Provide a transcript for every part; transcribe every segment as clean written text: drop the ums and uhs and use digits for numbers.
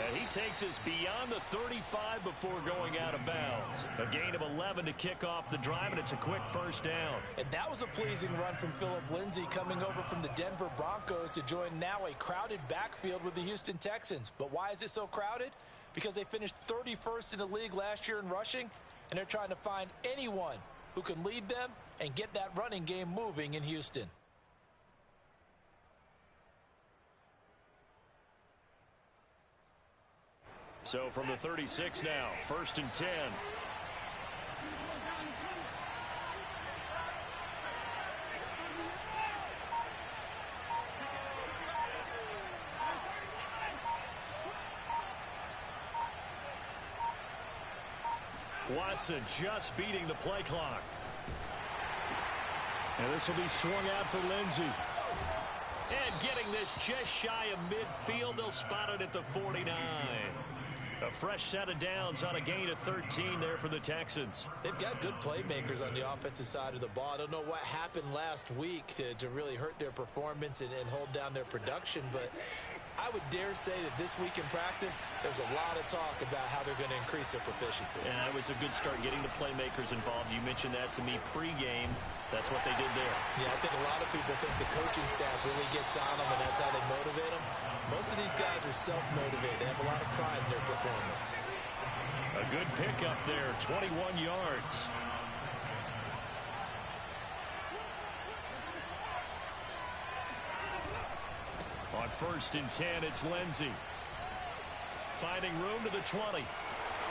And he takes us beyond the 35 before going out of bounds. A gain of 11 to kick off the drive, and it's a quick first down. And that was a pleasing run from Phillip Lindsay, coming over from the Denver Broncos to join now a crowded backfield with the Houston Texans. But why is it so crowded? Because they finished 31st in the league last year in rushing, and they're trying to find anyone who can lead them and get that running game moving in Houston. So from the 36 now, 1st and 10. Watson just beating the play clock. And this will be swung out for Lindsay. And getting this just shy of midfield, they'll spot it at the 49. A fresh set of downs on a gain of 13 there for the Texans. They've got good playmakers on the offensive side of the ball. I don't know what happened last week to really hurt their performance and hold down their production, but I would dare say that this week in practice, there's a lot of talk about how they're going to increase their proficiency. And that was a good start getting the playmakers involved. You mentioned that to me pregame. That's what they did there. Yeah, I think a lot of people think the coaching staff really gets on them, and that's how they motivate them. Most of these guys are self-motivated. They have a lot of pride in their performance. A good pickup there, 21 yards. On 1st and 10, it's Lindsay. Finding room to the 20.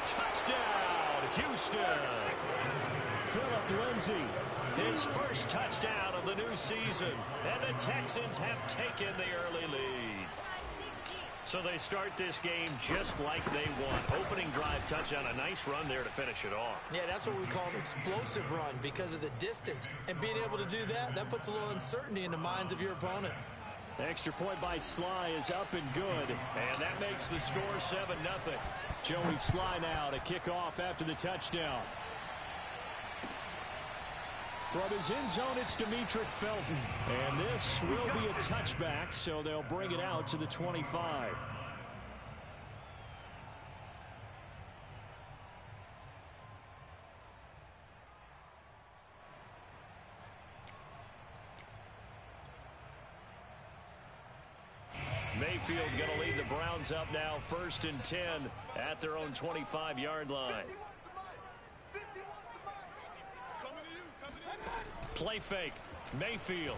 Touchdown, Houston. Phillip Lindsay, his first touchdown of the new season. And the Texans have taken the early lead. So they start this game just like they want. Opening drive touchdown, a nice run there to finish it off. Yeah, that's what we call an explosive run because of the distance. And being able to do that, that puts a little uncertainty in the minds of your opponent. Extra point by Sly is up and good. And that makes the score 7-0. Joey Sly now to kick off after the touchdown. From his end zone, it's Demetric Felton. And this will be a touchback, so they'll bring it out to the 25. Mayfield going to lead the Browns up now, 1st and 10 at their own 25-yard line. Play fake, Mayfield.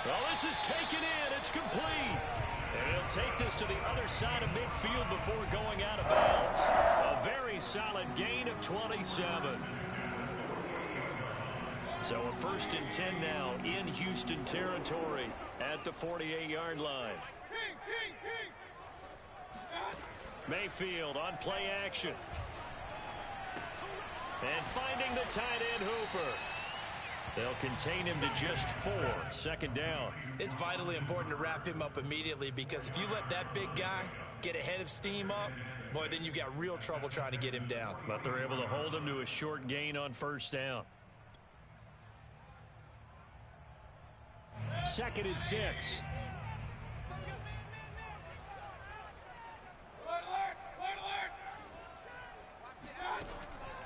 Well, this is taken in. It's complete. And he'll take this to the other side of midfield before going out of bounds. A very solid gain of 27. So a 1st and 10 now in Houston territory at the 48-yard line. Mayfield on play action. And finding the tight end Hooper. They'll contain him to just 4. 2nd down. It's vitally important to wrap him up immediately because if you let that big guy get ahead of steam up, boy, then you've got real trouble trying to get him down. But they're able to hold him to a short gain on 1st down. 2nd and 6.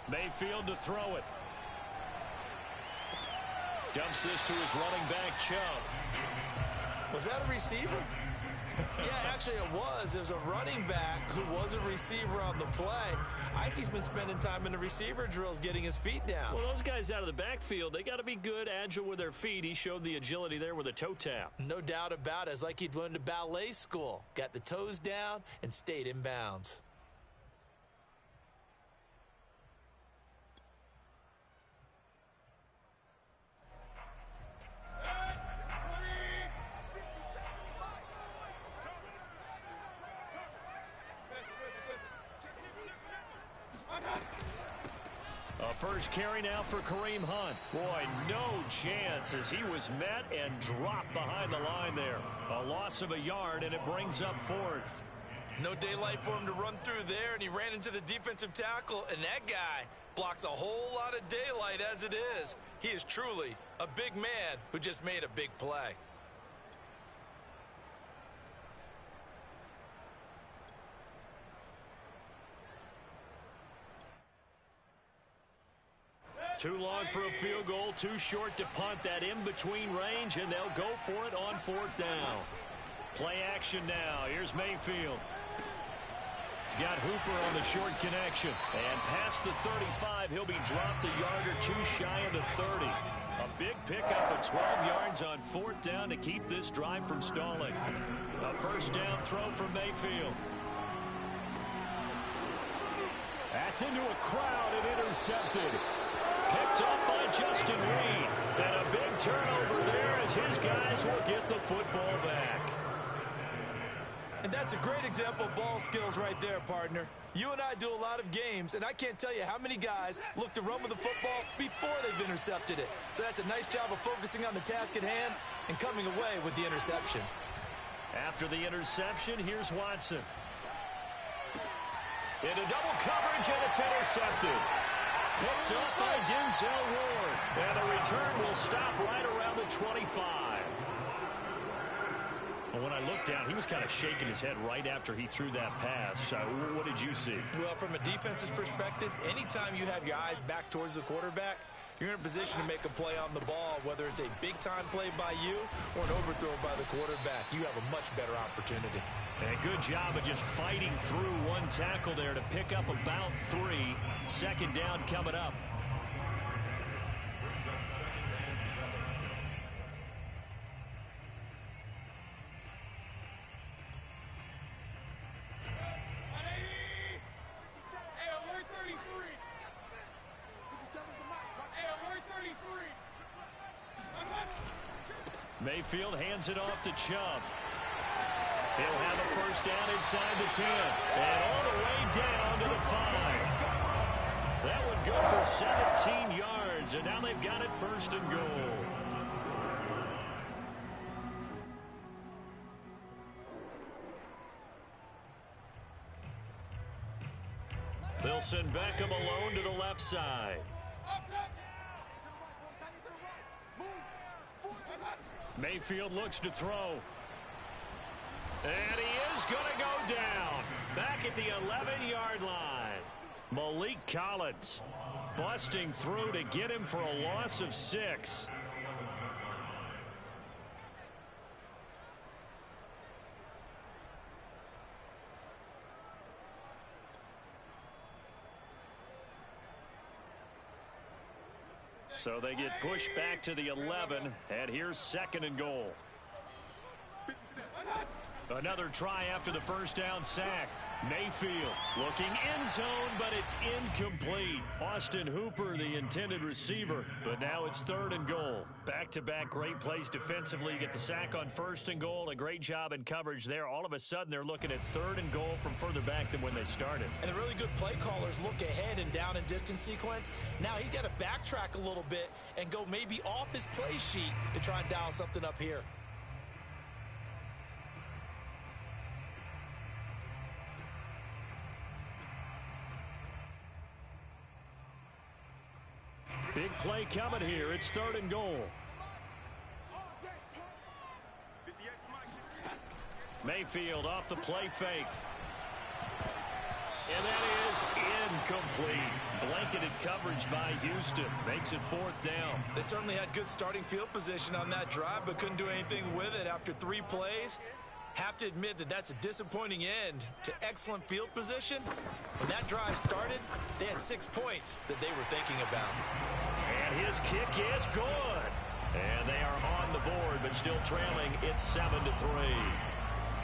Mayfield to throw it. Dumps this to his running back, Chubb. Was that a receiver? Yeah, actually it was. It was a running back who was a receiver on the play. I think he's been spending time in the receiver drills getting his feet down. Well, those guys out of the backfield, they got to be good, agile with their feet. He showed the agility there with a toe tap. No doubt about it. It's like he'd went to ballet school. Got the toes down and stayed in bounds. First carry now for Kareem Hunt. Boy, no chance as he was met and dropped behind the line there. A loss of a yard, and it brings up 4th. No daylight for him to run through there, and he ran into the defensive tackle, and that guy blocks a whole lot of daylight as it is. He is truly a big man who just made a big play. Too long for a field goal, too short to punt. That in-between range, and they'll go for it on 4th down. Play action now. Here's Mayfield. He's got Hooper on the short connection. And past the 35, he'll be dropped a yard or two shy of the 30. A big pickup of 12 yards on 4th down to keep this drive from stalling. A 1st down throw from Mayfield. That's into a crowd and intercepted. Picked up by Justin Reed. And a big turnover there as his guys will get the football back. And that's a great example of ball skills right there, partner. You and I do a lot of games, and I can't tell you how many guys look to run with the football before they've intercepted it. So that's a nice job of focusing on the task at hand and coming away with the interception. After the interception, here's Watson. Into double coverage, and it's intercepted. Picked up by Denzel Ward. And the return will stop right around the 25. When I looked down, he was kind of shaking his head right after he threw that pass. What did you see? Well, from a defense's perspective, anytime you have your eyes back towards the quarterback, you're in a position to make a play on the ball, whether it's a big-time play by you or an overthrow by the quarterback. You have a much better opportunity. And a good job of just fighting through one tackle there to pick up about 3. 2nd down coming up. Mayfield hands it off to Chubb. He'll have a 1st down inside the 10. And all the way down to the 5. That would go for 17 yards. And now they've got it 1st and goal. They'll send Beckham alone to the left side. Mayfield looks to throw. And he is going to go down. Back at the 11-yard line. Malik Collins busting through to get him for a loss of 6. So they get pushed back to the 11, and here's 2nd and goal. Another try after the 1st down sack. Mayfield looking end zone, but it's incomplete. Austin Hooper, the intended receiver, but now it's 3rd and goal. Back-to-back great plays defensively. You get the sack on 1st and goal. A great job in coverage there. All of a sudden, they're looking at 3rd and goal from further back than when they started. And the really good play callers look ahead and down and distance sequence. Now he's got to backtrack a little bit and go maybe off his play sheet to try and dial something up here. Big play coming here. It's 3rd and goal. Mayfield off the play fake. And that is incomplete. Blanketed coverage by Houston. Makes it 4th down. They certainly had good starting field position on that drive, but couldn't do anything with it after 3 plays. Have to admit that that's a disappointing end to excellent field position. When that drive started, they had 6 points that they were thinking about. And his kick is good. And they are on the board, but still trailing. It's 7-3.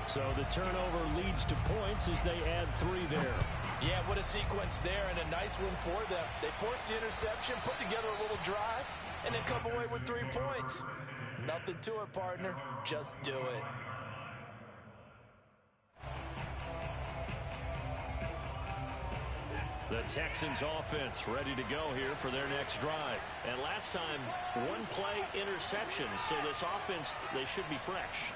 So the turnover leads to points as they add 3 there. Yeah, what a sequence there, and a nice one for them. They force the interception, put together a little drive, and then come away with 3 points. Nothing to it, partner. Just do it. The Texans offense ready to go here for their next drive. And last time, 1-play interceptions. So this offense, they should be fresh.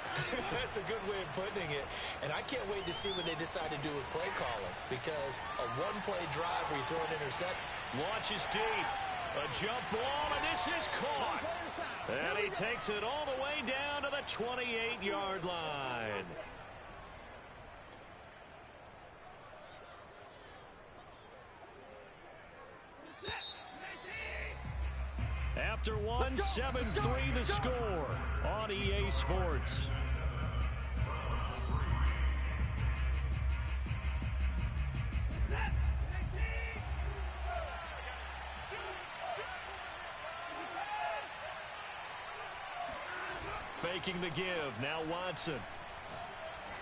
That's a good way of putting it. And I can't wait to see what they decide to do with play calling. Because a 1-play drive where you throw an interception. Launch is deep. A jump ball, and this is caught. And he takes it all the way down to the 28-yard line. And 7-3 the score on EA Sports. Faking the give. Now Watson.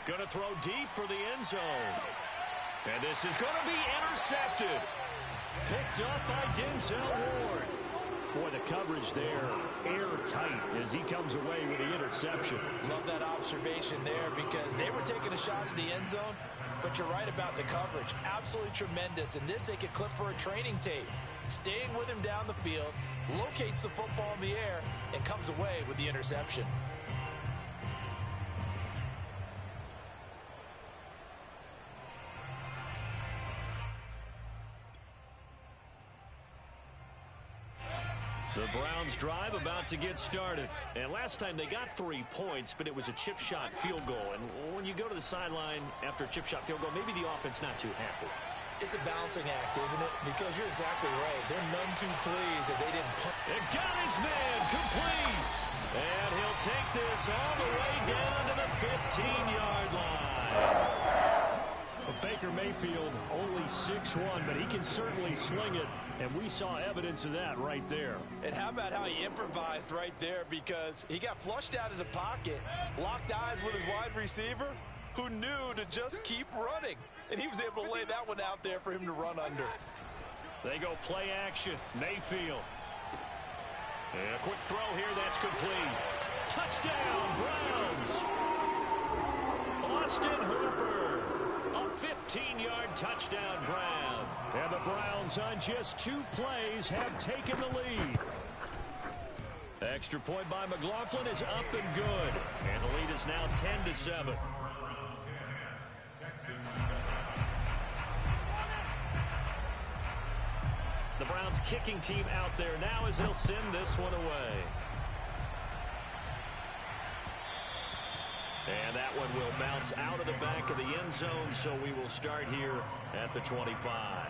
Going to throw deep for the end zone. And this is going to be intercepted. Picked up by Denzel Ward. Boy, the coverage there, airtight as he comes away with the interception. Love that observation there because they were taking a shot at the end zone, but you're right about the coverage. Absolutely tremendous. And this they could clip for a training tape. Staying with him down the field, locates the football in the air, and comes away with the interception. The Browns drive about to get started. And last time they got 3 points, but it was a chip shot field goal. And when you go to the sideline after a chip shot field goal, maybe the offense not too happy. It's a balancing act, isn't it? Because you're exactly right. They're none too pleased that they didn't punt. It got his man complete. And he'll take this all the way down to the 15-yard line. Baker Mayfield only 6'1", but he can certainly sling it, and we saw evidence of that right there. And how about how he improvised right there, because he got flushed out of the pocket, locked eyes with his wide receiver, who knew to just keep running, and he was able to lay that one out there for him to run under. They go play action. Mayfield. And a quick throw here, that's complete. Touchdown, Browns. Austin Hooper. 15-yard touchdown Brown. And the Browns on just 2 plays have taken the lead. Extra point by McLaughlin is up and good. And the lead is now 10-7. The Browns kicking team out there now as they'll send this one away. And that one will bounce out of the back of the end zone, so we will start here at the 25.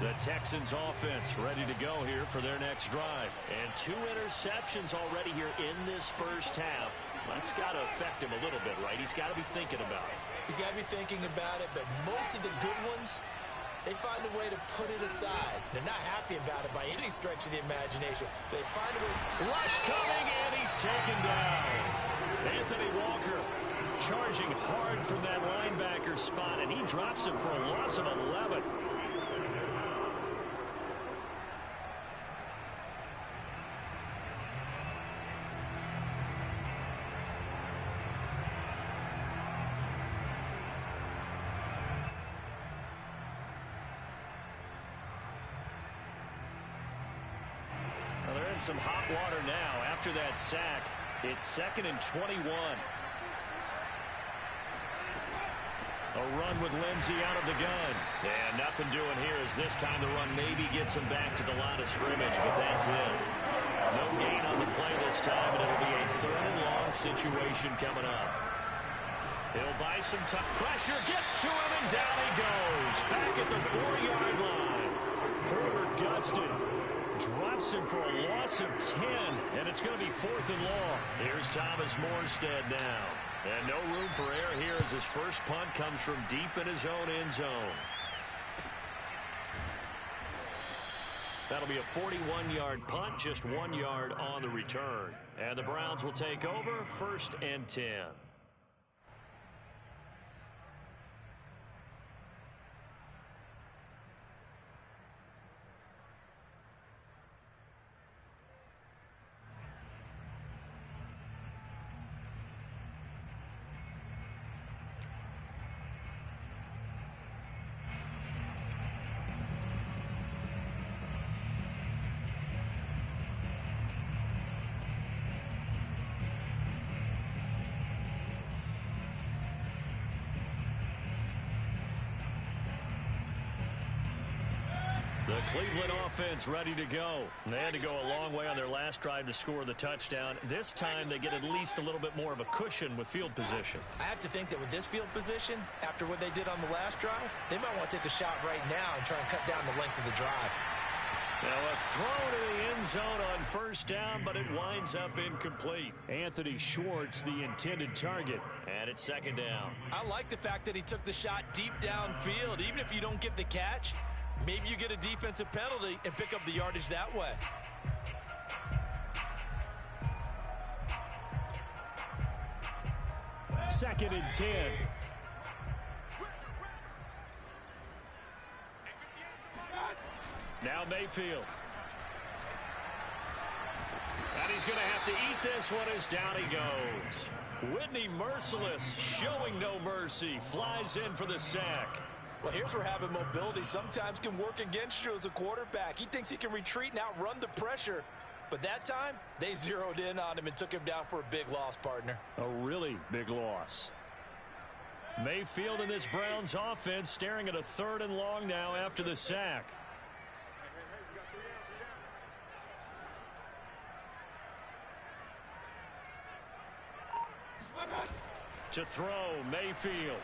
The Texans offense ready to go here for their next drive. And 2 interceptions already here in this first half. That's got to affect him a little bit, right? He's got to be thinking about it. He's got to be thinking about it, but most of the good ones, they find a way to put it aside. They're not happy about it by any stretch of the imagination. They find a way. Rush coming, and he's taken down. Anthony Walker charging hard from that linebacker spot, and he drops him for a loss of 11. Some hot water now after that sack. It's 2nd and 21. A run with Lindsey out of the gun. And nothing doing here as this time the run maybe gets him back to the line of scrimmage, but that's it. No gain on the play this time, and it'll be a 3rd and long situation coming up. He'll buy some tough pressure, gets to him, and down he goes. Back at the 4-yard line. Herbert gusted. Drops him for a loss of 10, and it's going to be 4th and long. Here's Thomas Morstead now. And no room for error here as his first punt comes from deep in his own end zone. That'll be a 41-yard punt, just 1 yard on the return. And the Browns will take over 1st and 10. The Cleveland offense ready to go. They had to go a long way on their last drive to score the touchdown. This time they get at least a little bit more of a cushion with field position. I have to think that with this field position, after what they did on the last drive, they might want to take a shot right now and try and cut down the length of the drive. Now a throw to the end zone on first down, but it winds up incomplete. Anthony Schwartz, the intended target, and it's second down. I like the fact that he took the shot deep downfield. Even if you don't get the catch, maybe you get a defensive penalty and pick up the yardage that way. Second and 10. Now Mayfield. And he's going to have to eat this one as down he goes. Whitney Merciless showing no mercy. Flies in for the sack. Well, here's where having mobility sometimes can work against you as a quarterback. He thinks he can retreat and outrun the pressure. But that time, they zeroed in on him and took him down for a big loss, partner. A really big loss. Mayfield in this Browns offense staring at a 3rd and long now after the sack. To throw, Mayfield.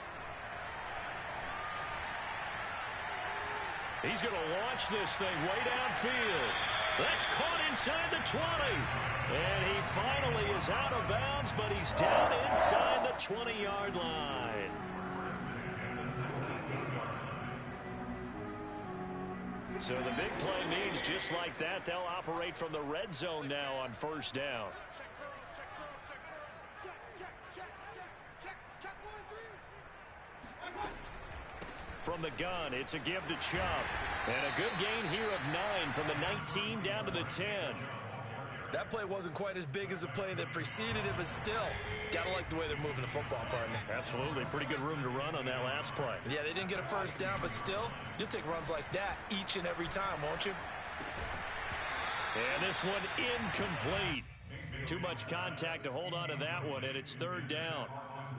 He's going to launch this thing way downfield. That's caught inside the 20. And he finally is out of bounds, but he's down inside the 20-yard line. So the big play means just like that, they'll operate from the red zone now on first down. From the gun, it's a give to Chubb. And a good gain here of 9 from the 19 down to the 10. That play wasn't quite as big as the play that preceded it, but still, gotta like the way they're moving the football, partner. Absolutely. Pretty good room to run on that last play. Yeah, they didn't get a first down, but still, you'll take runs like that each and every time, won't you? And this one incomplete. Too much contact to hold on to that one, and it's 3rd down.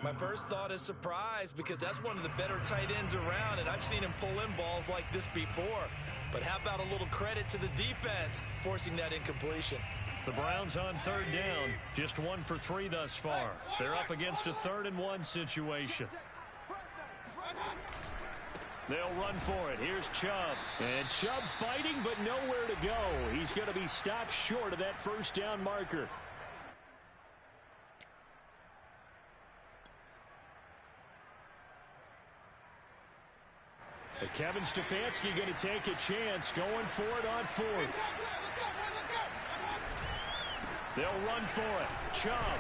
My first thought is surprise because that's one of the better tight ends around, and I've seen him pull in balls like this before. But how about a little credit to the defense forcing that incompletion? The Browns on 3rd down, just 1 for 3 thus far. They're up against a 3rd and 1 situation. They'll run for it. Here's Chubb. And Chubb fighting, but nowhere to go. He's going to be stopped short of that first down marker. And Kevin Stefanski going to take a chance, going for it on 4th. They'll run for it. Chubb.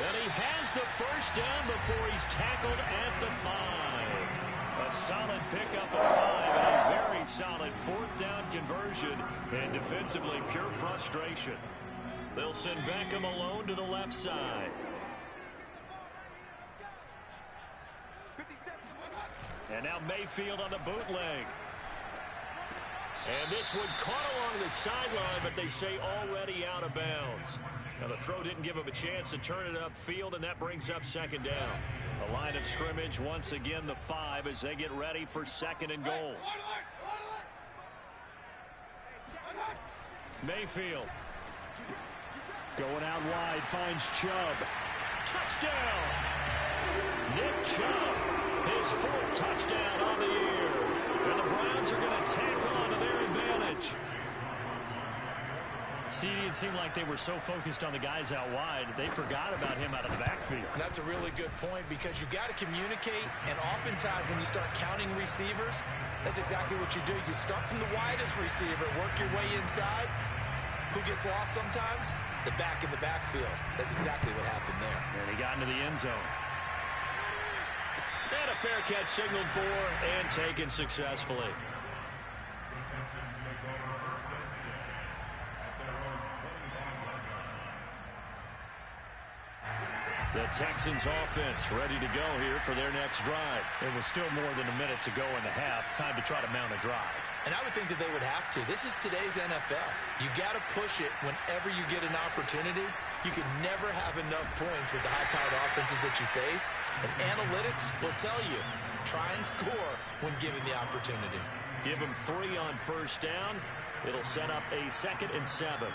And he has the first down before he's tackled at the 5. A solid pickup of 5 and a very solid 4th down conversion. And defensively, pure frustration. They'll send Beckham alone to the left side. And now Mayfield on the bootleg. And this one caught along the sideline, but they say already out of bounds. Now the throw didn't give him a chance to turn it upfield, and that brings up 2nd down. The line of scrimmage, once again the 5 as they get ready for 2nd and goal. Mayfield. Going out wide, finds Chubb. Touchdown! Nick Chubb. His 4th touchdown on the year. And the Browns are going to tack on to their advantage. See, it seemed like they were so focused on the guys out wide, they forgot about him out of the backfield. That's a really good point because you got to communicate, and oftentimes when you start counting receivers, that's exactly what you do. You start from the widest receiver, work your way inside. Who gets lost sometimes? The back in the backfield. That's exactly what happened there. And he got into the end zone. And a fair catch signaled for and taken successfully. The Texans offense ready to go here for their next drive. It was still more than a minute to go in the half. Time to try to mount a drive. And I would think that they would have to. This is today's NFL. You got to push it whenever you get an opportunity. You can never have enough points with the high-powered offenses that you face. And analytics will tell you, try and score when given the opportunity. Give him 3 on first down. It'll set up a 2nd and 7.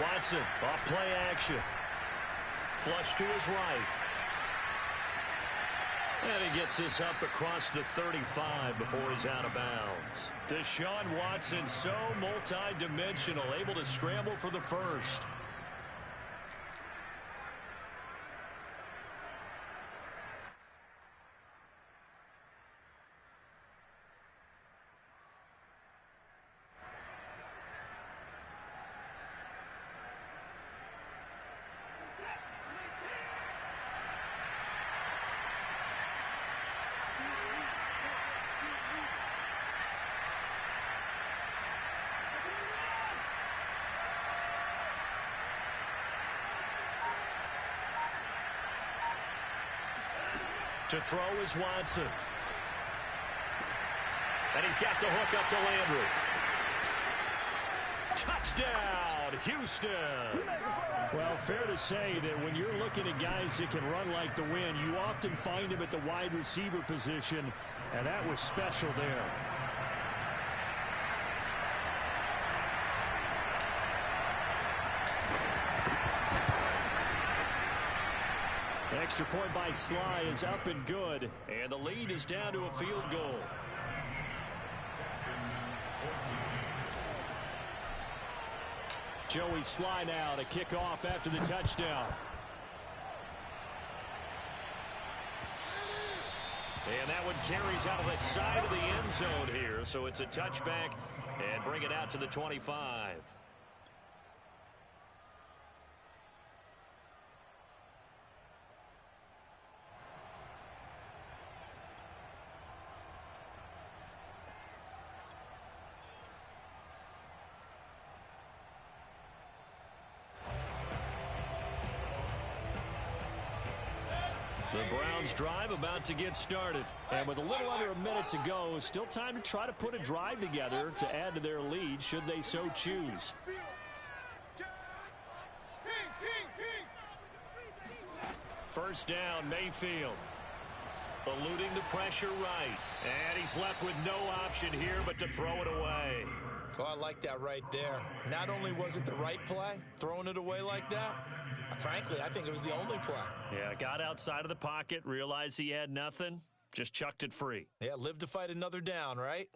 Watson off play action. Flush to his right. And he gets this up across the 35 before he's out of bounds. Deshaun Watson, so multi-dimensional, able to scramble for the first. To throw is Watson. And he's got the hook up to Landry. Touchdown, Houston. Well, fair to say that when you're looking at guys that can run like the wind, you often find them at the wide receiver position, and that was special there. Extra point by Sly is up and good. And the lead is down to a field goal. Joey Sly now to kick off after the touchdown. And that one carries out of the side of the end zone here. So it's a touchback and bring it out to the 25. The Browns drive about to get started. And with a little under a minute to go, still time to try to put a drive together to add to their lead should they so choose. First down, Mayfield. Eluding the pressure right. And he's left with no option here but to throw it away. Oh, I like that right there. Not only was it the right play, throwing it away like that, frankly, I think it was the only play. Yeah, got outside of the pocket, realized he had nothing, just chucked it free. Yeah, live to fight another down, right?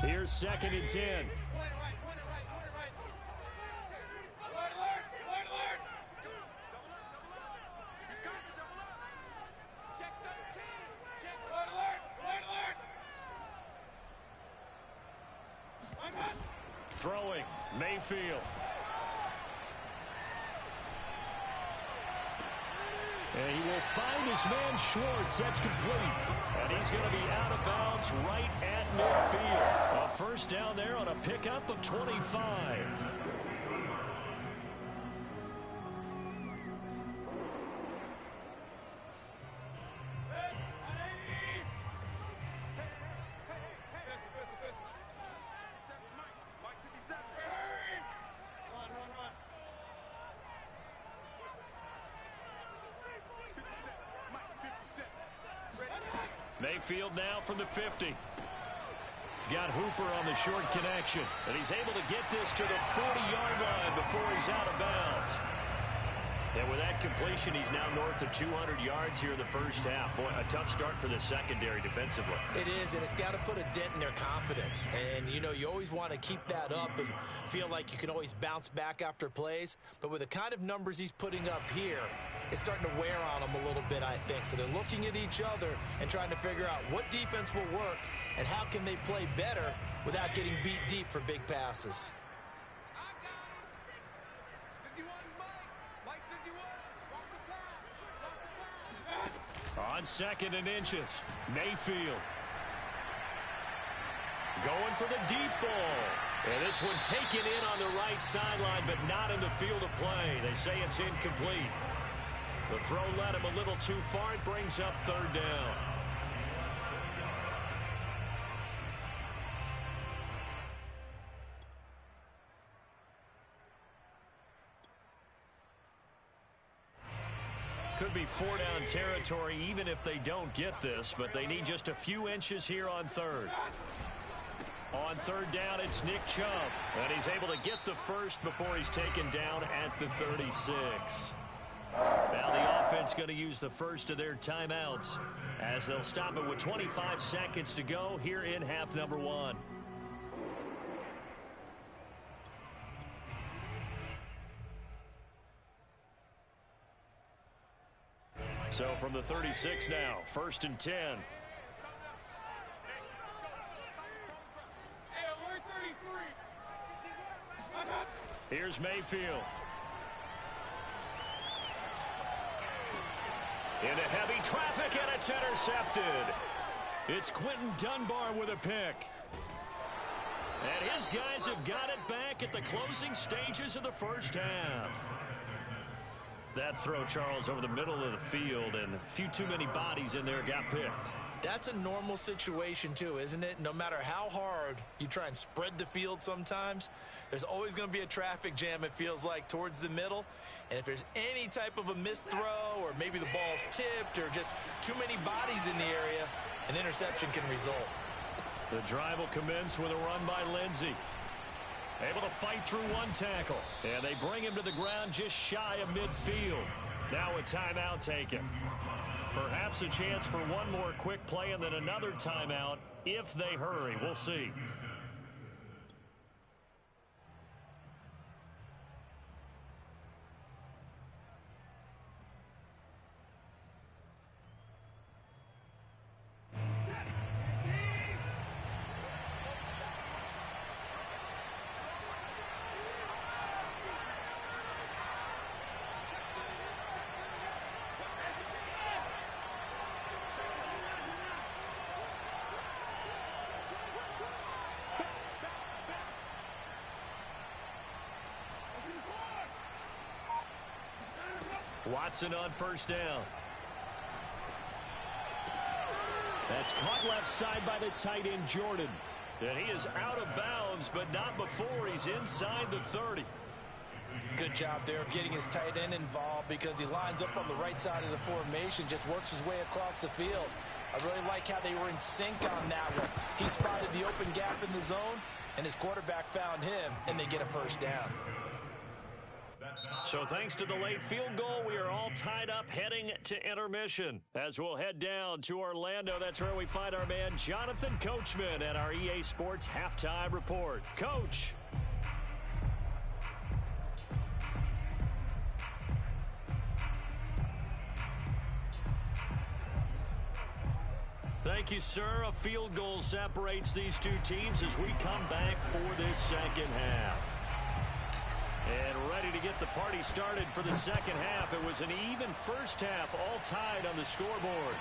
Here's 2nd and 10. Throwing, Mayfield. And he will find his man Schwartz. That's complete. And he's going to be out of bounds right at midfield. A first down there on a pickup of 25. Mayfield now from the 50. He's got Hooper on the short connection. And he's able to get this to the 40-yard line before he's out of bounds. And with that completion, he's now north of 200 yards here in the first half. Boy, a tough start for the secondary defensively. It is, and it's got to put a dent in their confidence. And, you know, you always want to keep that up and feel like you can always bounce back after plays. But with the kind of numbers he's putting up here, it's starting to wear on them a little bit, I think. So they're looking at each other and trying to figure out what defense will work and how can they play better without getting beat deep for big passes. On 2nd and inches, Mayfield. Going for the deep ball. And this one taken in on the right sideline, but not in the field of play. They say it's incomplete. The throw led him a little too far. It brings up third down. Could be four-down territory even if they don't get this, but they need just a few inches here on third. On third down, it's Nick Chubb, and he's able to get the first before he's taken down at the 36. Now the offense going to use the first of their timeouts as they'll stop it with 25 seconds to go here in half number one. So from the 36 now, 1st and 10. Here's Mayfield. Into heavy traffic, and it's intercepted. It's Quentin Dunbar with a pick. And his guys have got it back at the closing stages of the first half. That throw, Charles, over the middle of the field, and a few too many bodies in there got picked. That's a normal situation, too, isn't it? No matter how hard you try and spread the field sometimes, there's always going to be a traffic jam, it feels like, towards the middle. And if there's any type of a missed throw or maybe the ball's tipped or just too many bodies in the area, an interception can result. The drive will commence with a run by Lindsey. Able to fight through one tackle. And they bring him to the ground just shy of midfield. Now a timeout taken. Perhaps a chance for one more quick play and then another timeout if they hurry. We'll see. Watson on first down. That's caught left side by the tight end, Jordan. And he is out of bounds, but not before he's inside the 30. Good job there of getting his tight end involved because he lines up on the right side of the formation, just works his way across the field. I really like how they were in sync on that one. He spotted the open gap in the zone, and his quarterback found him, and they get a first down. So thanks to the late field goal, we are all tied up heading to intermission. As we'll head down to Orlando, that's where we find our man Jonathan Coachman at our EA Sports Halftime Report. Coach. Thank you, sir. A field goal separates these two teams as we come back for this second half. And ready to get the party started for the second half. It was an even first half, all tied on the scoreboard.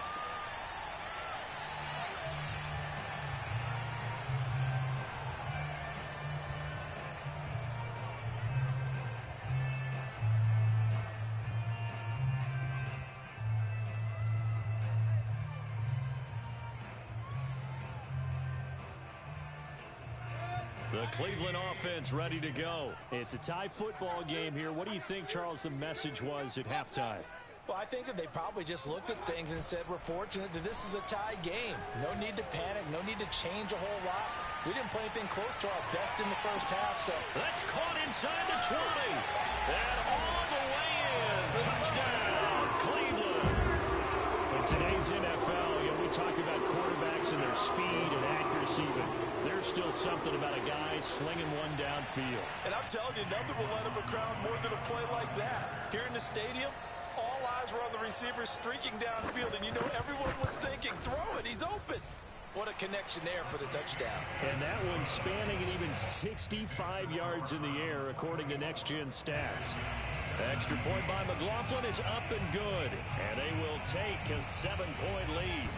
The Cleveland offense ready to go. It's a tie football game here. What do you think, Charles, the message was at halftime? Well, I think that they probably just looked at things and said, we're fortunate that this is a tie game. No need to panic. No need to change a whole lot. We didn't play anything close to our best in the first half. So that's caught inside the 20. And all the way in. Touchdown, Cleveland. In today's NFL, we talk about quarterbacks and their speed and accuracy, but there's still something about a guy slinging one downfield. And I'm telling you, nothing will let him a crowd more than a play like that. Here in the stadium, all eyes were on the receiver streaking downfield, and you know everyone was thinking, throw it, he's open. What a connection there for the touchdown. And that one spanning an even 65 yards in the air, according to Next Gen Stats. Extra point by McLaughlin is up and good, and they will take a 7-point lead.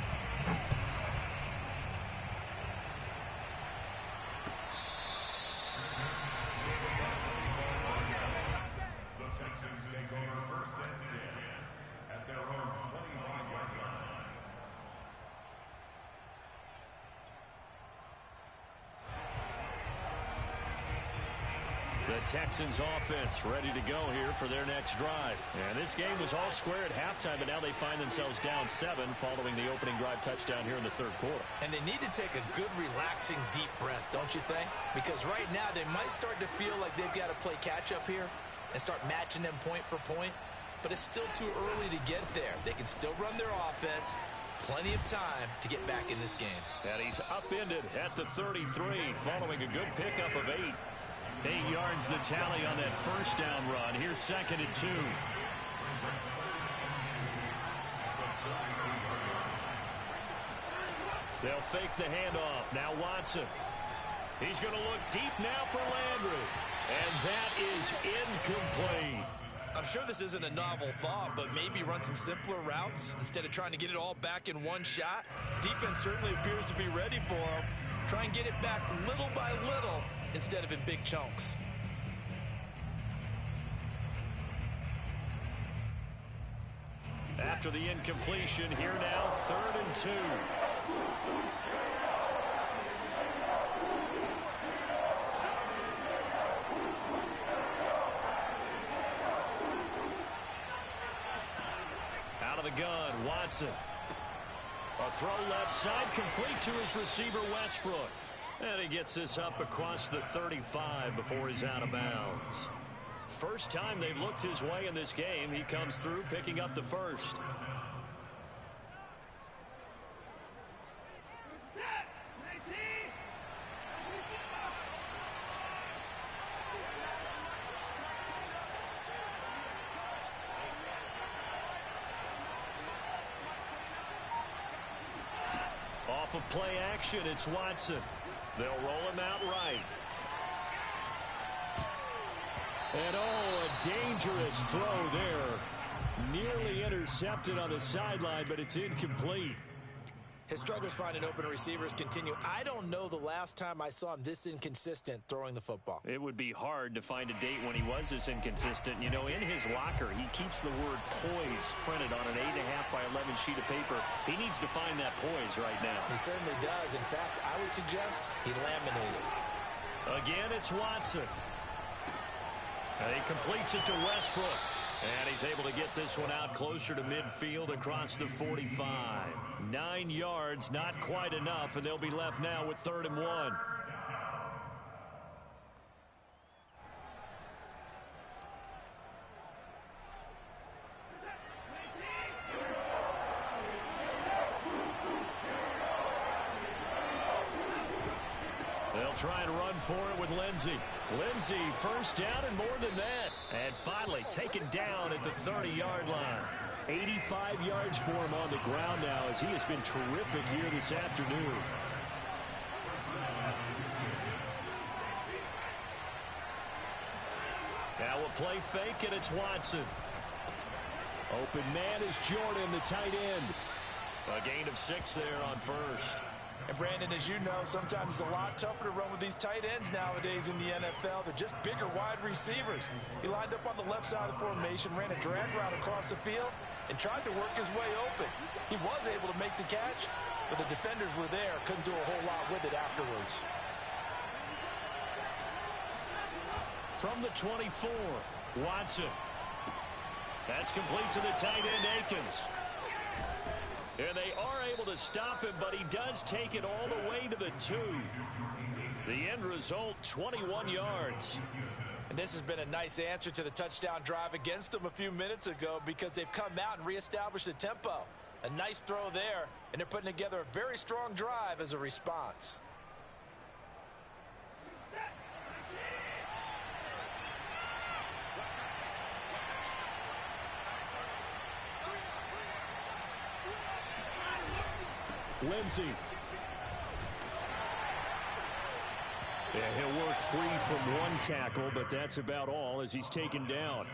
The Texans offense ready to go here for their next drive. And this game was all square at halftime, but now they find themselves down 7 following the opening drive touchdown here in the third quarter. And they need to take a good, relaxing, deep breath, don't you think? Because right now they might start to feel like they've got to play catch-up here and start matching them point for point. But it's still too early to get there. They can still run their offense. Plenty of time to get back in this game. And he's upended at the 33 following a good pickup of 8. 8 yards the tally on that first down run. Here's 2nd and 2. They'll fake the handoff. Now Watson. He's going to look deep now for Landry. And that is incomplete. I'm sure this isn't a novel thought, but maybe run some simpler routes instead of trying to get it all back in one shot. Defense certainly appears to be ready for him. Try and get it back little by little instead of in big chunks. After the incompletion, here now, 3rd and 2. Out of the gun, Watson. A throw left side, complete to his receiver, Westbrook. And he gets this up across the 35 before he's out of bounds. First time they've looked his way in this game. He comes through, picking up the first. Off of play action, it's Watson. They'll roll him out right. And oh, a dangerous throw there. Nearly intercepted on the sideline, but it's incomplete. His struggles finding open receivers continue. I don't know the last time I saw him this inconsistent throwing the football. It would be hard to find a date when he was this inconsistent. You know, in his locker, he keeps the word poise printed on an 8.5 by 11 sheet of paper. He needs to find that poise right now. He certainly does. In fact, I would suggest he laminated. Again, it's Watson. And he completes it to Westbrook. And he's able to get this one out closer to midfield across the 45. 9 yards, not quite enough, and they'll be left now with 3rd and 1. They'll try and run for it with Lindsey. Lindsey, first down and more than that. And finally taken down at the 30-yard line. 85 yards for him on the ground now as he has been terrific here this afternoon. Now a play fake, and it's Watson. Open man is Jordan, the tight end. A gain of 6 there on first. And Brandon, as you know, sometimes it's a lot tougher to run with these tight ends nowadays in the NFL. They're just bigger wide receivers. He lined up on the left side of the formation, ran a drag route across the field, and tried to work his way open. He was able to make the catch, but the defenders were there, couldn't do a whole lot with it afterwards. From the 24, Watson. That's complete to the tight end, Akins. And they are able to stop him, but he does take it all the way to the 2. The end result, 21 yards. And this has been a nice answer to the touchdown drive against them a few minutes ago because they've come out and reestablished the tempo. A nice throw there, and they're putting together a very strong drive as a response. Lindsey. Yeah, he'll work free from one tackle, but that's about all as he's taken down.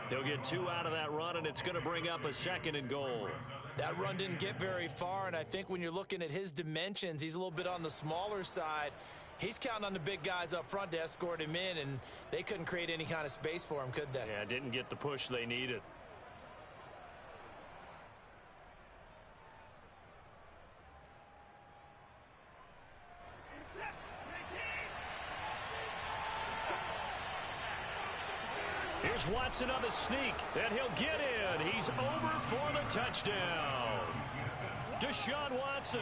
He'll get 2 out of that run, and it's going to bring up a 2nd and goal. That run didn't get very far, and I think when you're looking at his dimensions, he's a little bit on the smaller side. He's counting on the big guys up front to escort him in, and they couldn't create any kind of space for him, could they? Yeah, didn't get the push they needed. Here's Watson on the sneak, and he'll get in. He's over for the touchdown. Deshaun Watson,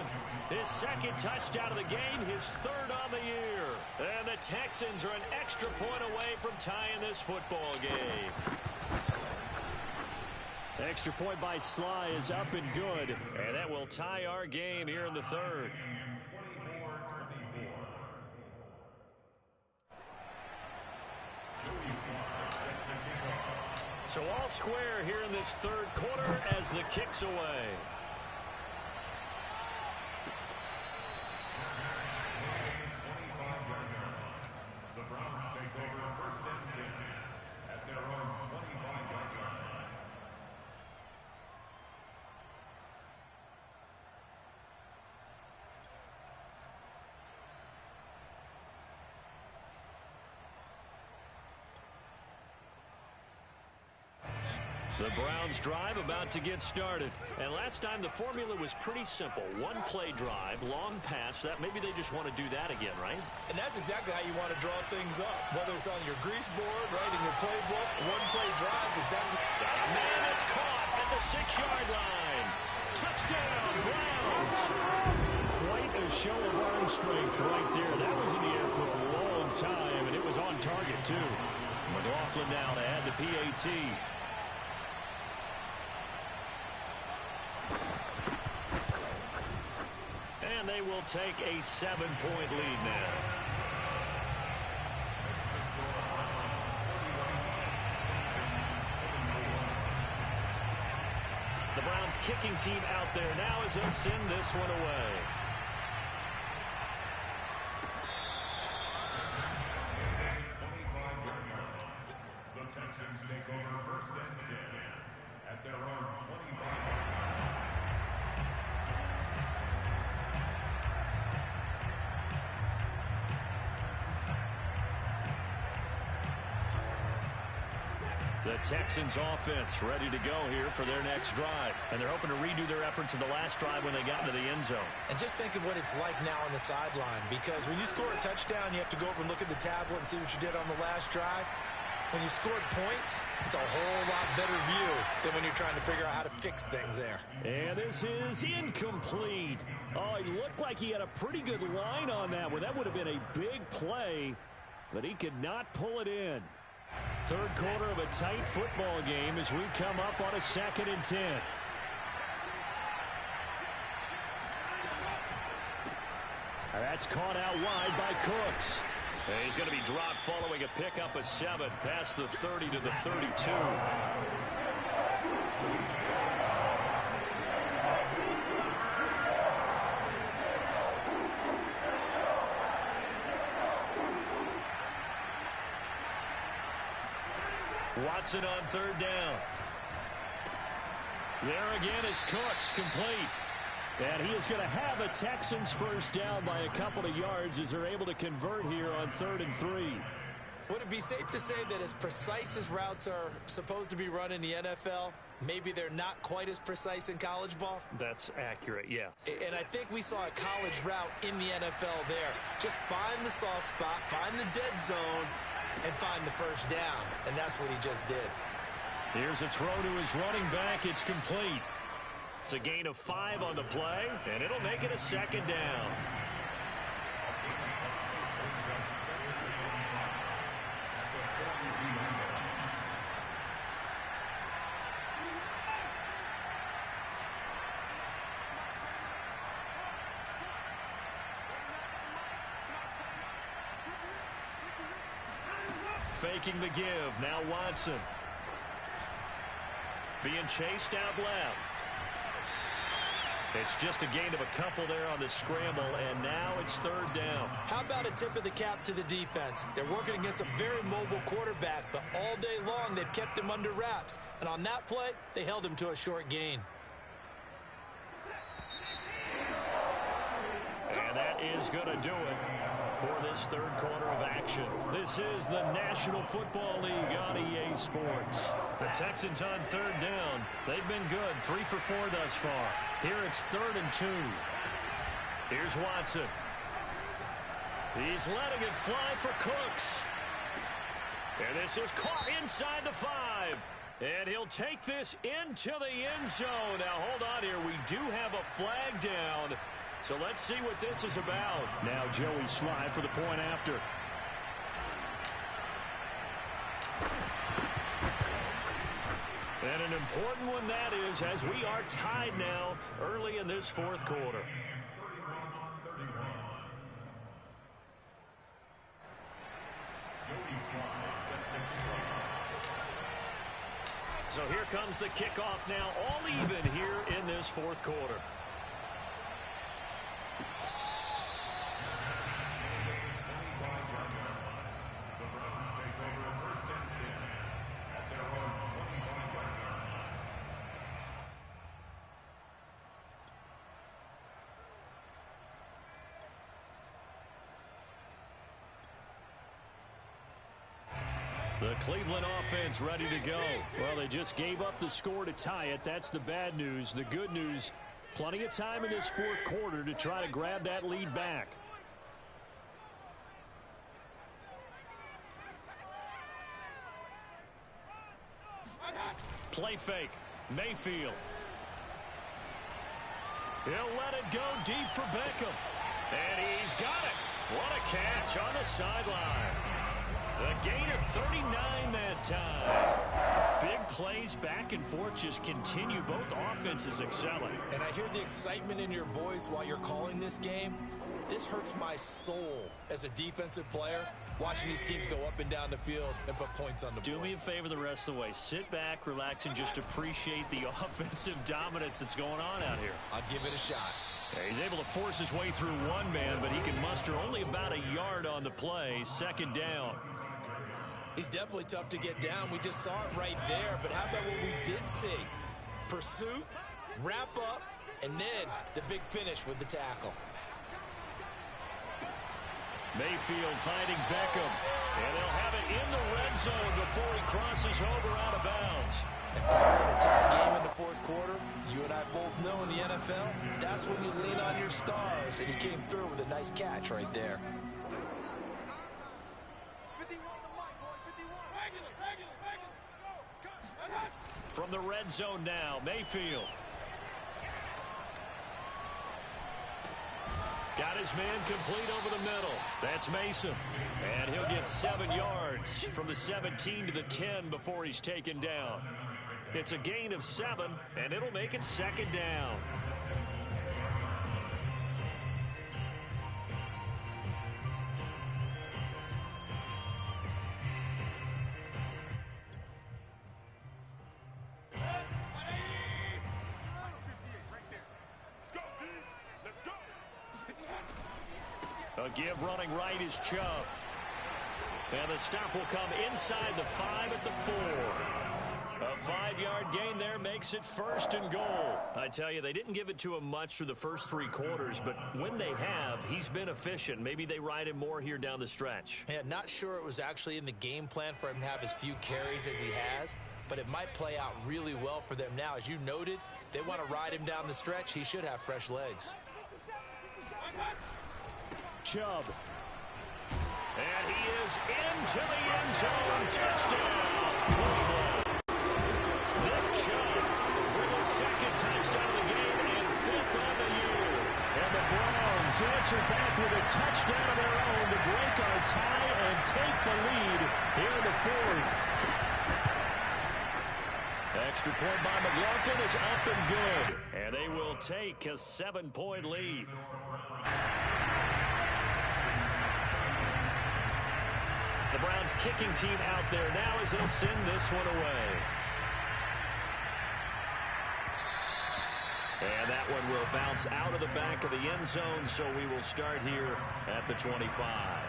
his second touchdown of the game, his third on the year. And the Texans are an extra point away from tying this football game. Extra point by Sly is up and good. And that will tie our game here in the third. So all square here in this third quarter as the kick's away. The Browns take over first and 10 at their own 25-yard line. The Browns drive about to get started. And last time the formula was pretty simple. One play drive, long pass. That maybe they just want to do that again, right? And that's exactly how you want to draw things up. Whether it's on your grease board, right, in your playbook, one play drives exactly. Got a man that's caught at the 6-yard line. Touchdown, Browns. Quite a show of arm strength right there. That was in the air for a long time, and it was on target, too. McLaughlin now to add the PAT. And they will take a 7-point lead now. The Browns kicking team out there now as they'll send this one away. The Texans take over first and 10 at their own 25-yard line. The Texans offense ready to go here for their next drive. And they're hoping to redo their efforts in the last drive when they got into the end zone. And just think of what it's like now on the sideline, because when you score a touchdown, you have to go over and look at the tablet and see what you did on the last drive. When you scored points, it's a whole lot better view than when you're trying to figure out how to fix things there. And this is incomplete. Oh, it looked like he had a pretty good line on that one. That would have been a big play, but he could not pull it in. Third quarter of a tight football game as we come up on a 2nd and 10. That's caught out wide by Cooks. And he's going to be dropped following a pickup of 7 past the 30 to the 32. Watson on 3rd down. There again is Cooks, complete. And he is going to have a Texans first down by a couple of yards as they're able to convert here on 3rd and 3. Would it be safe to say that as precise as routes are supposed to be run in the NFL, maybe they're not quite as precise in college ball? That's accurate, yeah. And I think we saw a college route in the NFL there. Just find the soft spot, find the dead zone, and find the first down. And that's what he just did. Here's a throw to his running back. It's complete. It's a gain of 5 on the play, and it'll make it a 2nd down. Faking the give. Now Watson. Being chased out left. It's just a gain of a couple there on the scramble, and now it's 3rd down. How about a tip of the cap to the defense? They're working against a very mobile quarterback, but all day long they've kept him under wraps. And on that play, they held him to a short gain. And that is going to do it for this 3rd quarter of action. This is the National Football League on EA Sports. The Texans on 3rd down. They've been good, 3 for 4 thus far. Here it's 3rd and 2. Here's Watson. He's letting it fly for Cooks. And this is caught inside the 5. And he'll take this into the end zone. Now, hold on here. We do have a flag down. So let's see what this is about. Now Joey Slye for the point after. And an important one that is, as we are tied now early in this fourth quarter. So here comes the kickoff now, all even here in this fourth quarter. The Cleveland offense ready to go. Well, they just gave up the score to tie it. That's the bad news. The good news, plenty of time in this fourth quarter to try to grab that lead back. Play fake. Mayfield. He'll let it go deep for Beckham. And he's got it. What a catch on the sideline. A gain of 39 that time. Big plays back and forth just continue. Both offenses excelling. And I hear the excitement in your voice while you're calling this game. This hurts my soul as a defensive player, watching these teams go up and down the field and put points on the board. Do me a favor the rest of the way. Sit back, relax, and just appreciate the offensive dominance that's going on out here. I'll give it a shot. Yeah, he's able to force his way through one man, but he can muster only about a yard on the play. Second down. He's definitely tough to get down. We just saw it right there. But how about what we did see? Pursuit, wrap up, and then the big finish with the tackle. Mayfield finding Beckham. And they'll have it in the red zone before he crosses over out of bounds. And calling an entire game in the fourth quarter, you and I both know in the NFL, that's when you lean on your stars. And he came through with a nice catch right there. From the red zone now, Mayfield. Got his man complete over the middle. That's Mason. And he'll get 7 yards from the 17 to the 10 before he's taken down. It's a gain of 7, and it'll make it second down. A give running right is Chubb. And the stop will come inside the 5 at the 4. A 5-yard gain there makes it first and goal. I tell you, they didn't give it to him much through the first 3 quarters, but when they have, he's been efficient. Maybe they ride him more here down the stretch. Yeah, not sure it was actually in the game plan for him to have as few carries as he has, but it might play out really well for them now. As you noted, they want to ride him down the stretch. He should have fresh legs. Chubb. And he is into the end zone. Touchdown, Cleveland. Nick Chubb with a second touchdown of the game and 5th on the year. And the Browns answer back with a touchdown of their own to break our tie and take the lead here in the 4th. Extra point by McLaughlin is up and good. And they will take a 7-point lead. The Browns kicking team out there now as they'll send this one away. And that one will bounce out of the back of the end zone, so we will start here at the 25.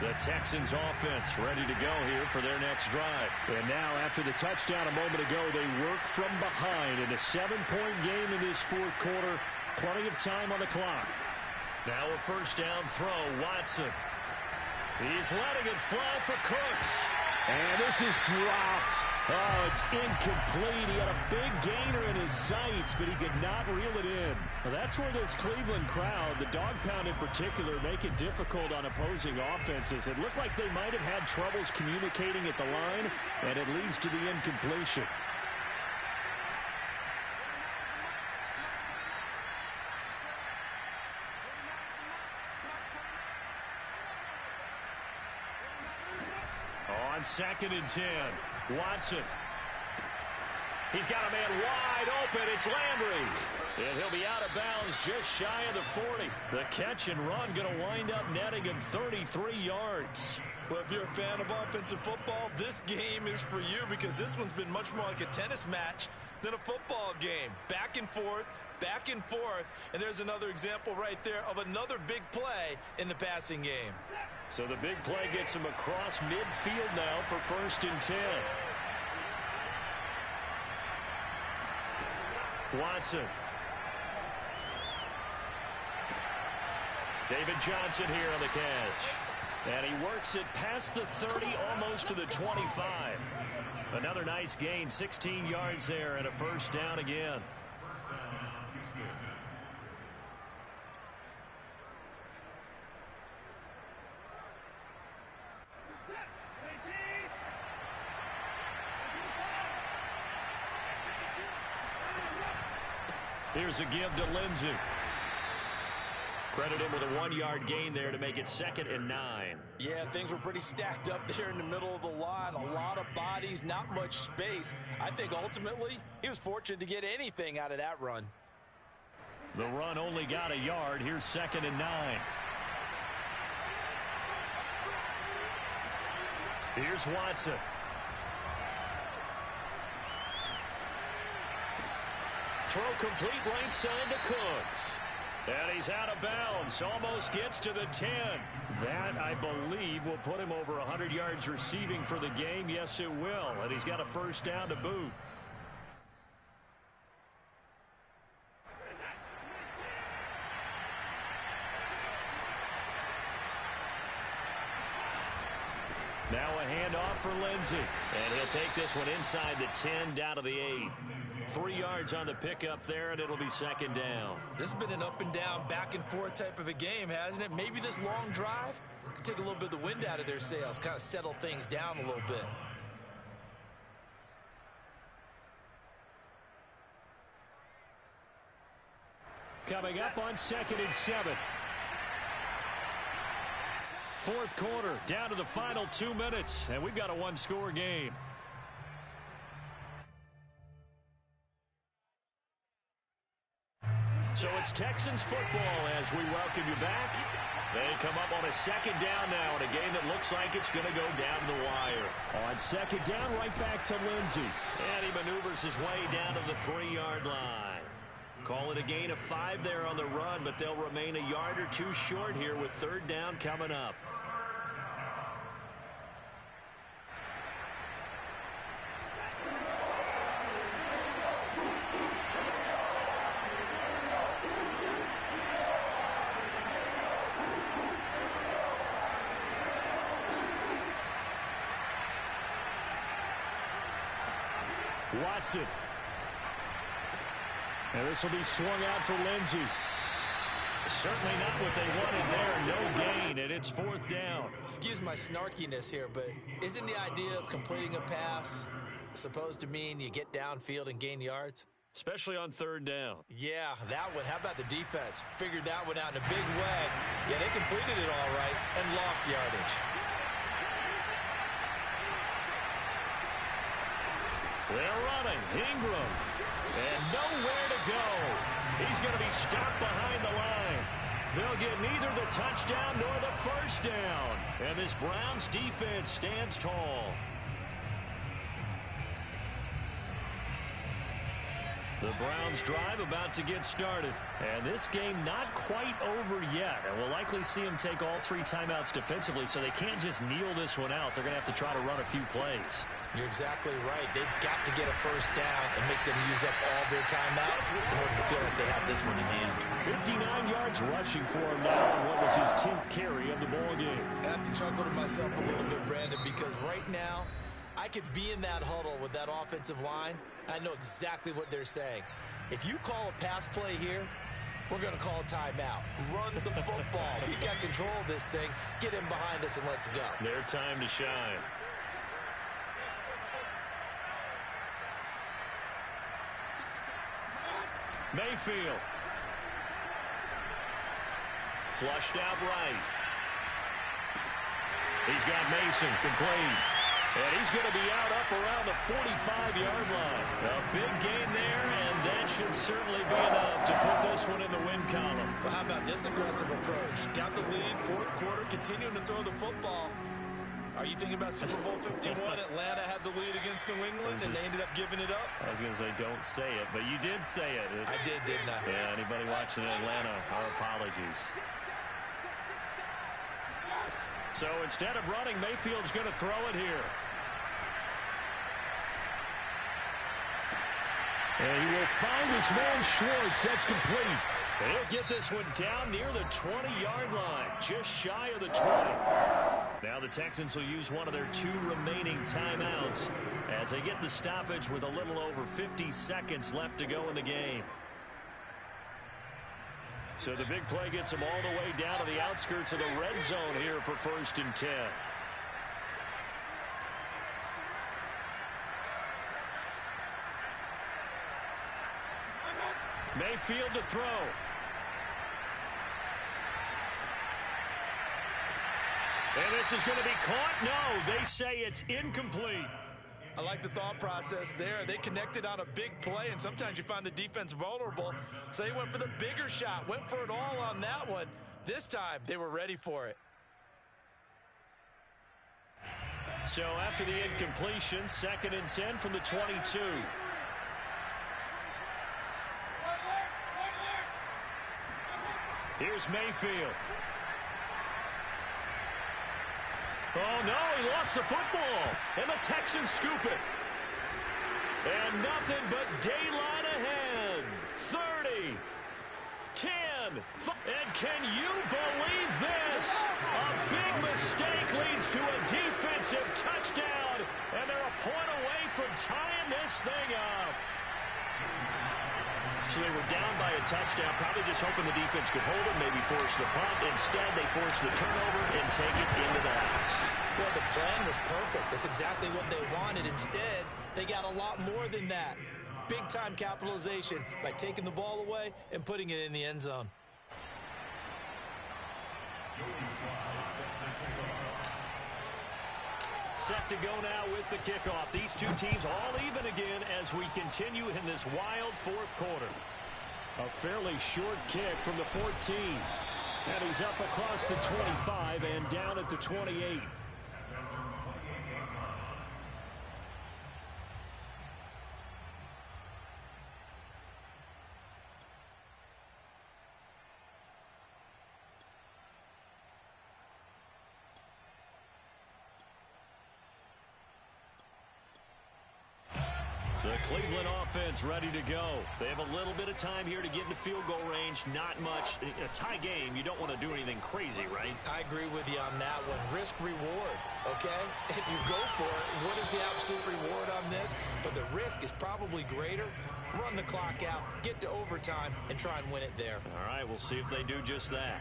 The Texans offense ready to go here for their next drive. And now after the touchdown a moment ago, they work from behind in a 7-point game in this fourth quarter. Plenty of time on the clock. Now a first down throw, Watson. He's letting it fly for Cooks. And this is dropped. Oh, it's incomplete. He had a big gainer in his sights, but he could not reel it in. Well, that's where this Cleveland crowd, the dog pound in particular, make it difficult on opposing offenses. It looked like they might have had troubles communicating at the line, and it leads to the incompletion. On 2nd and 10, Watson. He's got a man wide open. It's Landry. And he'll be out of bounds just shy of the 40. The catch and run going to wind up netting him 33 yards. Well, if you're a fan of offensive football, this game is for you because this one's been much more like a tennis match than a football game. Back and forth, and there's another example right there of another big play in the passing game. So the big play gets him across midfield now for 1st and 10. Watson. David Johnson here on the catch. And he works it past the 30, almost to the 25. Another nice gain, 16 yards there, and a 1st down again. Here's a give to Lindsey. Credit him with a 1-yard gain there to make it 2nd and 9. Yeah, things were pretty stacked up there in the middle of the line. A lot of bodies, not much space. I think ultimately he was fortunate to get anything out of that run. The run only got a yard. Here's 2nd and 9. Here's Watson. Throw complete right side to Cooks. And he's out of bounds. Almost gets to the 10. That, I believe, will put him over 100 yards receiving for the game. Yes, it will. And he's got a 1st down to boot. Now a handoff for Lindsey. And he'll take this one inside the 10 down to the 8. 3 yards on the pickup there, and it'll be 2nd down. This has been an up and down, back and forth type of a game, hasn't it? Maybe this long drive could take a little bit of the wind out of their sails, kind of settle things down a little bit. Coming up on 2nd and 7. 4th quarter, down to the final 2 minutes, and we've got a 1-score game. So it's Texans football as we welcome you back. They come up on a 2nd down now in a game that looks like it's going to go down the wire. On 2nd down, right back to Lindsey. And he maneuvers his way down to the 3-yard line. Call it a gain of 5 there on the run, but they'll remain a yard or 2 short here with 3rd down coming up. Watson. And this will be swung out for Lindsey. Certainly not what they wanted there. No gain, and it's 4th down. Excuse my snarkiness here, but isn't the idea of completing a pass supposed to mean you get downfield and gain yards? Especially on 3rd down. Yeah, that one. How about the defense? Figured that one out in a big way. Yeah, they completed it all right and lost yardage. They're running. Ingram. And nowhere to go. He's going to be stopped behind the line. They'll get neither the touchdown nor the 1st down. And this Browns defense stands tall. The Browns drive about to get started. And this game not quite over yet. And we'll likely see them take all 3 timeouts defensively, so they can't just kneel this one out. They're going to have to try to run a few plays. You're exactly right. They've got to get a 1st down and make them use up all their timeouts in order to feel like they have this one in hand. 59 yards rushing for him now on what was his 10th carry of the ball game. I have to chuckle to myself a little bit, Brandon, because right now I could be in that huddle with that offensive line. I know exactly what they're saying. If you call a pass play here, we're going to call a timeout. Run the football. We got control of this thing. Get him behind us and let's go. Their time to shine. Mayfield. Flushed out right. He's got Mason complete. And he's going to be out up around the 45-yard line. A big gain there, and that should certainly be enough to put this one in the win column. Well, how about this aggressive approach? Got the lead, fourth quarter, continuing to throw the football. Are you thinking about Super Bowl 51? Atlanta had the lead against New England, and they ended up giving it up? I was going to say, don't say it, but you did say it. I did, didn't I? Yeah, anybody watching in Atlanta, our apologies. So instead of running, Mayfield's going to throw it here. And he will find his man Schwartz. That's complete. He'll get this one down near the 20-yard line, just shy of the 20. Now the Texans will use one of their 2 remaining timeouts as they get the stoppage with a little over 50 seconds left to go in the game. So the big play gets them all the way down to the outskirts of the red zone here for 1st and 10. Mayfield to throw. And this is going to be caught. No, they say it's incomplete. I like the thought process there. They connected on a big play, and sometimes you find the defense vulnerable. So they went for the bigger shot, went for it all on that one. This time, they were ready for it. So after the incompletion, 2nd and 10 from the 22. Here's Mayfield. Oh, no, he lost the football. And the Texans scoop it. And nothing but daylight ahead. 30, 10. And can you believe this? A big mistake leads to a defensive touchdown. And they're a point away from tying this thing up. So they were down by a touchdown, probably just hoping the defense could hold it, maybe force the punt. Instead, they force the turnover and take it into the house. Well, the plan was perfect. That's exactly what they wanted. Instead, they got a lot more than that. Big-time capitalization by taking the ball away and putting it in the end zone. Set to go now with the kickoff. These two teams all even again as we continue in this wild 4th quarter. A fairly short kick from the 14. And he's up across the 25 and down at the 28. The Cleveland offense ready to go. They have a little bit of time here to get into field goal range. Not much. A tie game, you don't want to do anything crazy, right? I agree with you on that one. Risk reward, okay? If you go for it, what is the absolute reward on this? But the risk is probably greater. Run the clock out, get to overtime, and try and win it there. All right, we'll see if they do just that.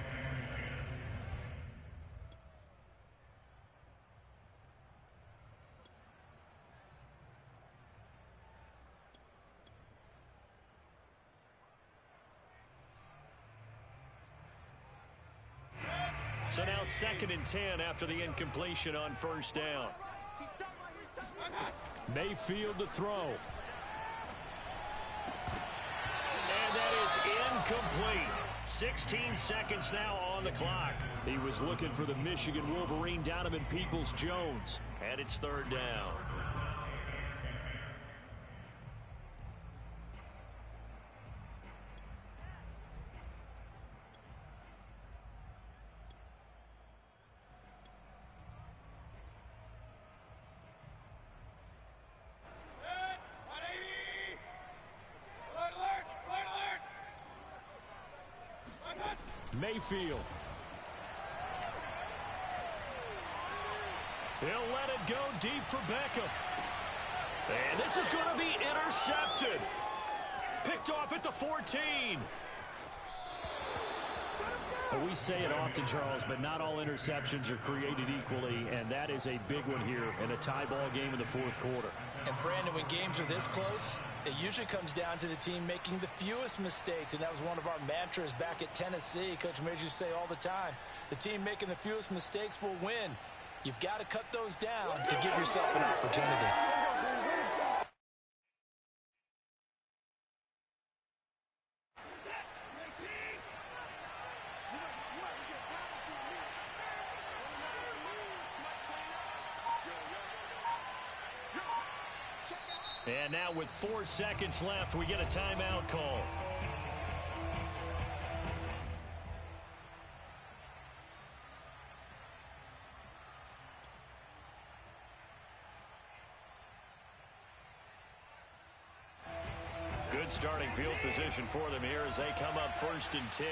So now 2nd and 10 after the incompletion on 1st down. Mayfield to throw. And that is incomplete. 16 seconds now on the clock. He was looking for the Michigan Wolverine, Donovan Peoples-Jones. And it's 3rd down. Mayfield. He'll let it go deep for Beckham. And this is going to be intercepted. Picked off at the 14. Well, we say it often, Charles, but not all interceptions are created equally, and that is a big one here in a tie ball game in the fourth quarter. And, Brandon, when games are this close, it usually comes down to the team making the fewest mistakes, and that was one of our mantras back at Tennessee. Coach Major used to say all the time, the team making the fewest mistakes will win. You've got to cut those down to give yourself an opportunity. And now with 4 seconds left, we get a timeout call. Good starting field position for them here as they come up 1st and 10,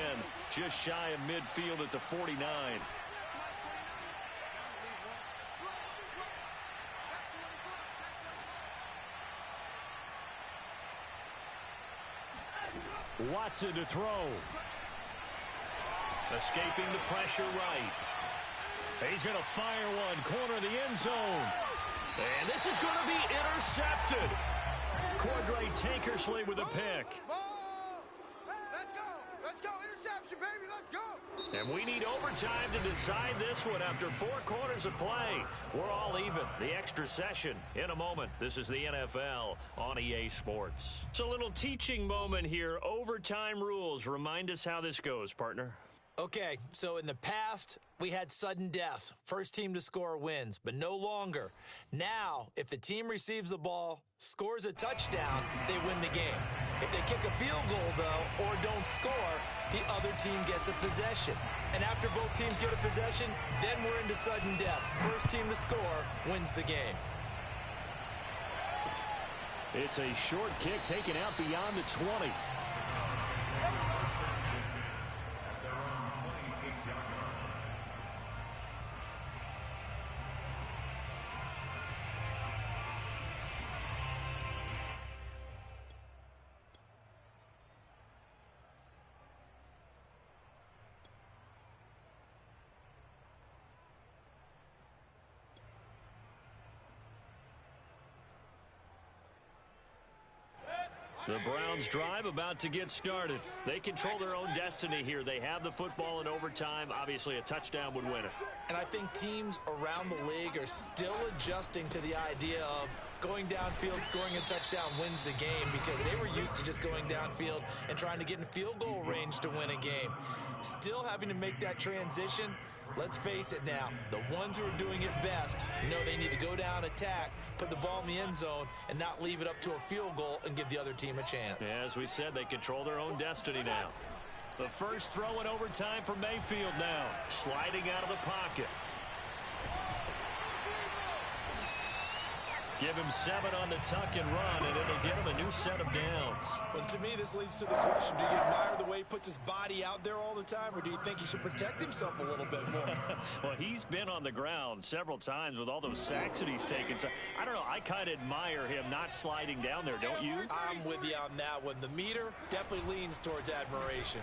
just shy of midfield at the 49. Watson to throw. Escaping the pressure right. He's going to fire one, corner of the end zone. And this is going to be intercepted. Cordray Tankersley with a pick. Let's go. Let's go. Interception, baby. Let's go. And we need overtime to decide this one after 4 quarters of play. We're all even. The extra session in a moment. This is the NFL on EA Sports. It's a little teaching moment here. Overtime rules. Remind us how this goes, partner. Okay, so in the past, we had sudden death. First team to score wins, but no longer. Now, if the team receives the ball, scores a touchdown, they win the game. If they kick a field goal, though, or don't score, the other team gets a possession. And after both teams get a possession, then we're into sudden death. First team to score wins the game. It's a short kick taken out beyond the 20. The Browns drive about to get started. They control their own destiny here. They have the football in overtime. Obviously, a touchdown would win it. And I think teams around the league are still adjusting to the idea of going downfield, scoring a touchdown wins the game, because they were used to just going downfield and trying to get in field goal range to win a game. Still having to make that transition. Let's face it now, the ones who are doing it best know they need to go down, attack, put the ball in the end zone, and not leave it up to a field goal and give the other team a chance. Yeah, as we said, they control their own destiny now. The first throw in overtime for Mayfield now. Sliding out of the pocket. Give him 7 on the tuck and run, and it'll get him a new set of downs. Well, to me, this leads to the question, do you admire the way he puts his body out there all the time, or do you think he should protect himself a little bit more? Well, he's been on the ground several times with all those sacks that he's taken. So, I don't know, I kind of admire him not sliding down there, don't you? I'm with you on that one. The meter definitely leans towards admiration.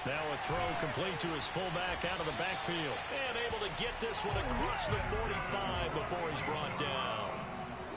Now a throw complete to his fullback out of the backfield. And able to get this one across the 45 before he's brought down.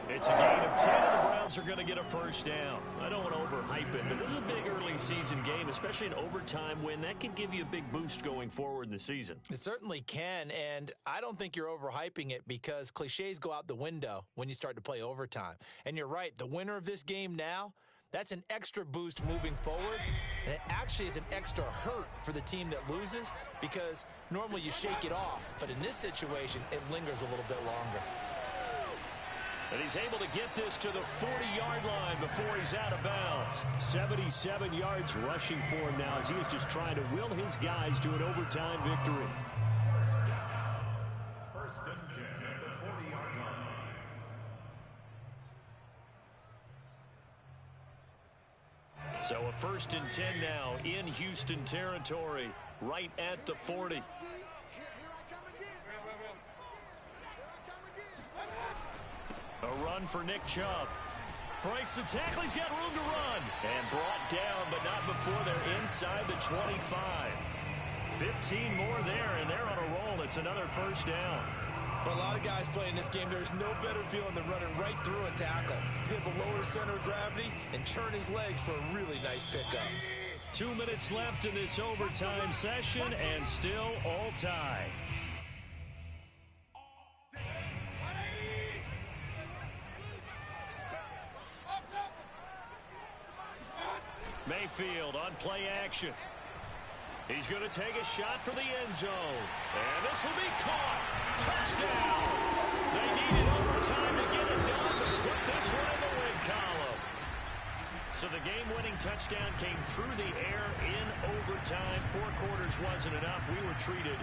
It's a gain of 10, and the Browns are going to get a first down. I don't want to overhype it, but this is a big early season game, especially an overtime win. That can give you a big boost going forward in the season. It certainly can, and I don't think you're overhyping it, because cliches go out the window when you start to play overtime. And you're right, the winner of this game now, that's an extra boost moving forward, and it actually is an extra hurt for the team that loses, because normally you shake it off, but in this situation, it lingers a little bit longer. And he's able to get this to the 40-yard line before he's out of bounds. 77 yards rushing for him now as he is just trying to will his guys to an overtime victory. First and 10 at the 40-yard line. So a first and 10 now in Houston territory, right at the 40. Here I come again. Here I come again. A run for Nick Chubb. Breaks the tackle. He's got room to run. And brought down, but not before they're inside the 25. 15 more there, and they're on a roll. It's another first down. For a lot of guys playing this game, there's no better feeling than running right through a tackle. He's able to lower his center of gravity and churn his legs for a really nice pickup. 2 minutes left in this overtime session, and still all tied. Mayfield on play action. He's going to take a shot for the end zone. And this will be caught. Touchdown. They needed overtime to get it done, but put this one in the win column. So the game-winning touchdown came through the air in overtime. 4 quarters wasn't enough. We were treated